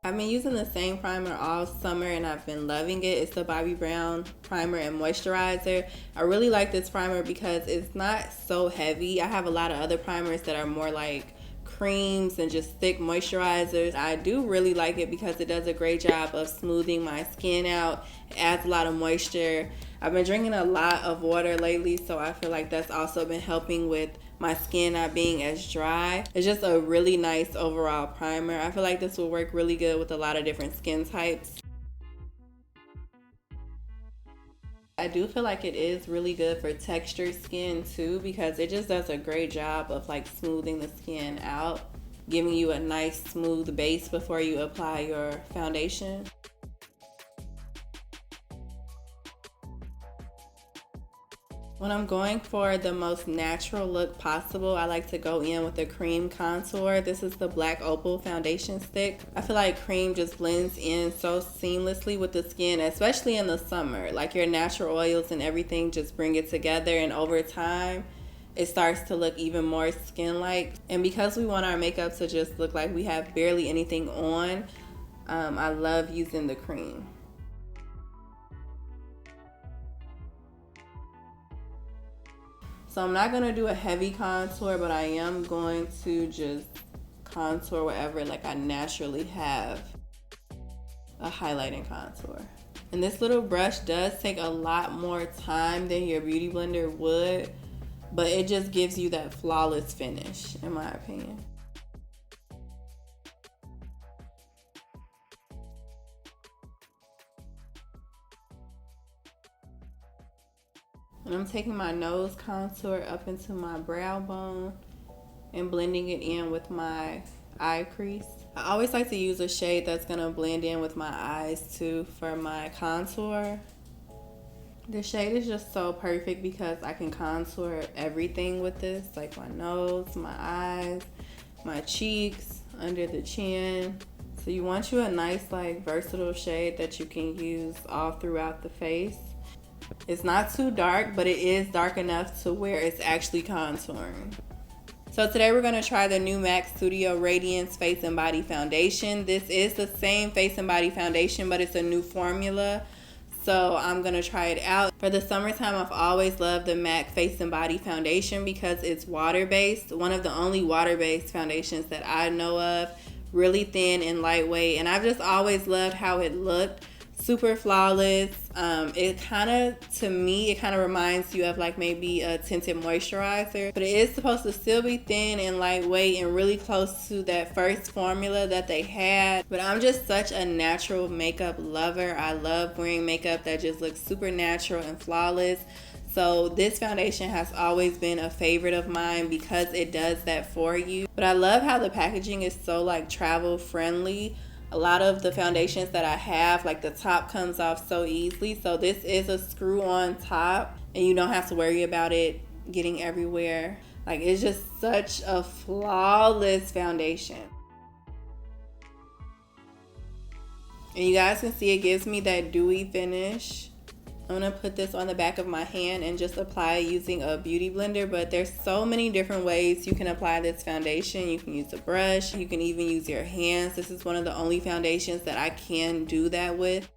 I've been using the same primer all summer and I've been loving it. It's the Bobbi Brown primer and moisturizer. I really like this primer because it's not so heavy. I have a lot of other primers that are more like creams and just thick moisturizers. I do really like it because it does a great job of smoothing my skin out. It adds a lot of moisture. I've been drinking a lot of water lately, so I feel like that's also been helping with my skin not being as dry. It's just a really nice overall primer. I feel like this will work really good with a lot of different skin types. I do feel like it is really good for textured skin too, because it just does a great job of like smoothing the skin out, giving you a nice smooth base before you apply your foundation. When I'm going for the most natural look possible, I like to go in with a cream contour. This is the Black Opal foundation stick. I feel like cream just blends in so seamlessly with the skin, especially in the summer. Like your natural oils and everything just bring it together, and over time, it starts to look even more skin-like. And because we want our makeup to just look like we have barely anything on, I love using the cream. So I'm not going to do a heavy contour, but I am going to just contour wherever like I naturally have a highlighting contour. And this little brush does take a lot more time than your beauty blender would, but it just gives you that flawless finish, in my opinion. And I'm taking my nose contour up into my brow bone and blending it in with my eye crease. I always like to use a shade that's gonna blend in with my eyes too for my contour. The shade is just so perfect because I can contour everything with this, like my nose, my eyes, my cheeks, under the chin. So you want you a nice like versatile shade that you can use all throughout the face. It's not too dark, but it is dark enough to where it's actually contouring. So today we're going to try the new MAC Studio Radiance Face and Body Foundation. This is the same face and body foundation, but it's a new formula. So I'm going to try it out. For the summertime, I've always loved the MAC Face and Body Foundation because it's water-based. One of the only water-based foundations that I know of. Really thin and lightweight. And I've just always loved how it looked. Super flawless. It kind of, to me, it kind of reminds you of like maybe a tinted moisturizer, but it is supposed to still be thin and lightweight and really close to that first formula that they had. But I'm just such a natural makeup lover. I love wearing makeup that just looks super natural and flawless. So this foundation has always been a favorite of mine because it does that for you. But I love how the packaging is so like travel friendly. A lot of the foundations that I have, like the top comes off so easily. So this is a screw-on top and you don't have to worry about it getting everywhere. Like it's just such a flawless foundation. And you guys can see it gives me that dewy finish. I'm going to put this on the back of my hand and just apply it using a beauty blender, but there's so many different ways you can apply this foundation. You can use a brush, you can even use your hands. This is one of the only foundations that I can do that with.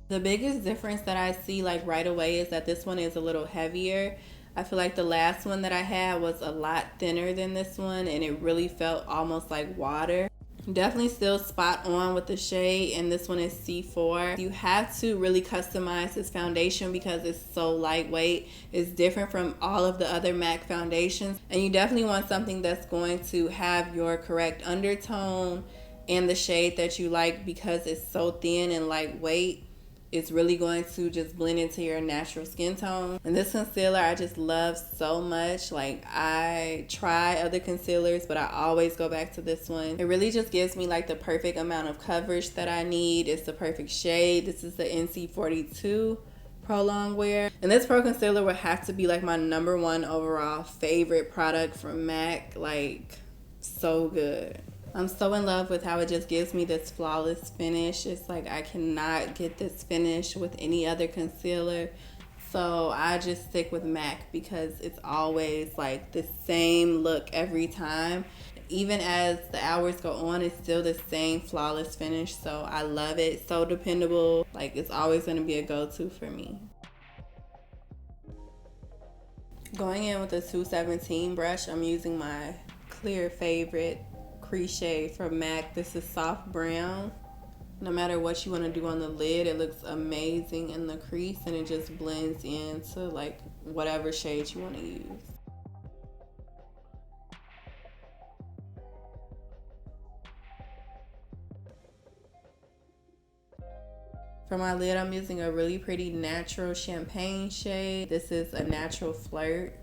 The biggest difference that I see like right away is that this one is a little heavier. I feel like the last one that I had was a lot thinner than this one and it really felt almost like water. Definitely still spot on with the shade, and this one is C4. You have to really customize this foundation because it's so lightweight. It's different from all of the other MAC foundations, and you definitely want something that's going to have your correct undertone and the shade that you like because it's so thin and lightweight. It's really going to just blend into your natural skin tone. And this concealer I just love so much. Like I try other concealers, but I always go back to this one. It really just gives me like the perfect amount of coverage that I need. It's the perfect shade. This is the NC42 Prolong wear. And this Pro Concealer would have to be like my #1 overall favorite product from MAC. Like so good. I'm so in love with how it just gives me this flawless finish. It's like I cannot get this finish with any other concealer. So I just stick with MAC because it's always like the same look every time. Even as the hours go on, it's still the same flawless finish. So I love it. So dependable. Like, it's always going to be a go-to for me. Going in with a 217 brush, I'm using my clear favorite crease shade from MAC. This is soft brown. No matter what you want to do on the lid, it looks amazing in the crease, and it just blends into like whatever shade you want to use. For my lid, I'm using a really pretty natural champagne shade. This is a natural flirt.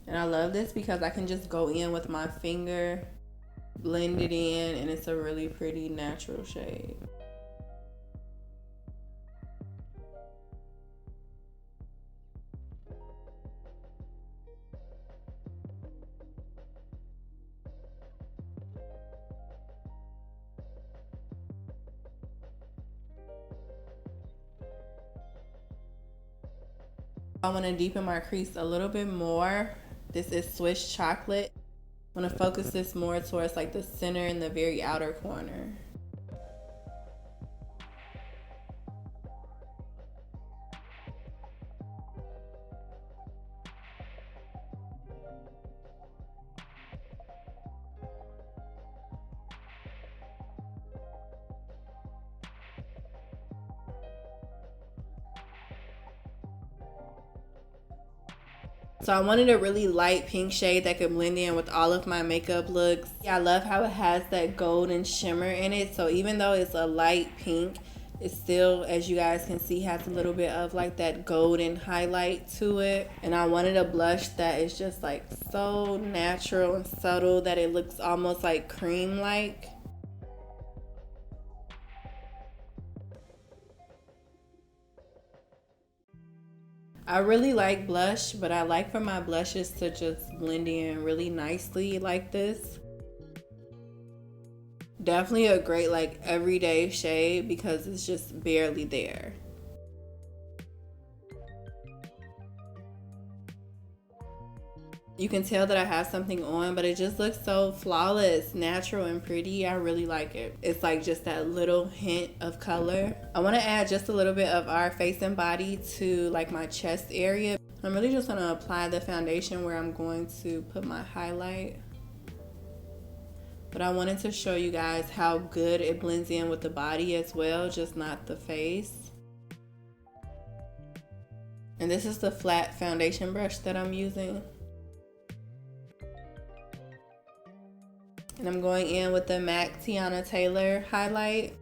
And I love this because I can just go in with my finger, blend it in, and it's a really pretty natural shade. I want to deepen my crease a little bit more. This is Swiss chocolate. I'm going to focus this more towards like the center and the very outer corner. So I wanted a really light pink shade that could blend in with all of my makeup looks. I love how it has that golden shimmer in it. So even though it's a light pink, it still, as you guys can see, has a little bit of like that golden highlight to it. And I wanted a blush that is just like so natural and subtle that it looks almost like cream-like. I really like blush, but I like for my blushes to just blend in really nicely like this. Definitely a great like everyday shade because it's just barely there. You can tell that I have something on, but it just looks so flawless, natural, and pretty. I really like it. It's like just that little hint of color. I want to add just a little bit of our face and body to like my chest area. I'm really just going to apply the foundation where I'm going to put my highlight. But I wanted to show you guys how good it blends in with the body as well, just not the face. And this is the flat foundation brush that I'm using. And I'm going in with the MAC Tiana Taylor highlight.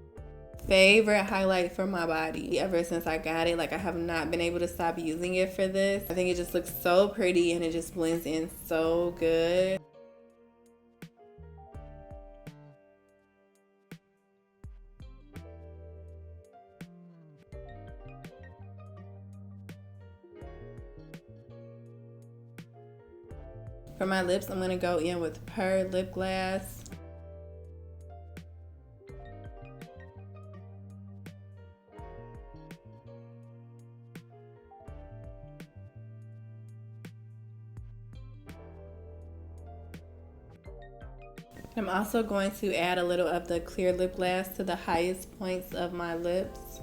Favorite highlight for my body ever since I got it. Like, I have not been able to stop using it for this. I think it just looks so pretty and it just blends in so good. For my lips, I'm going to go in with Per Lip Glass. I'm also going to add a little of the clear lip glass to the highest points of my lips.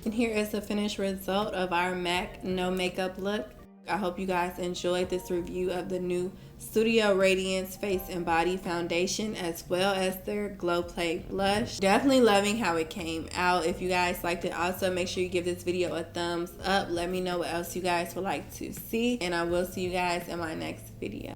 And here is the finished result of our MAC no makeup look. I hope you guys enjoyed this review of the new Studio Radiance Face and Body Foundation as well as their Glowplay blush. Definitely loving how it came out. If you guys liked it, also make sure you give this video a thumbs up. Let me know what else you guys would like to see, and I will see you guys in my next video.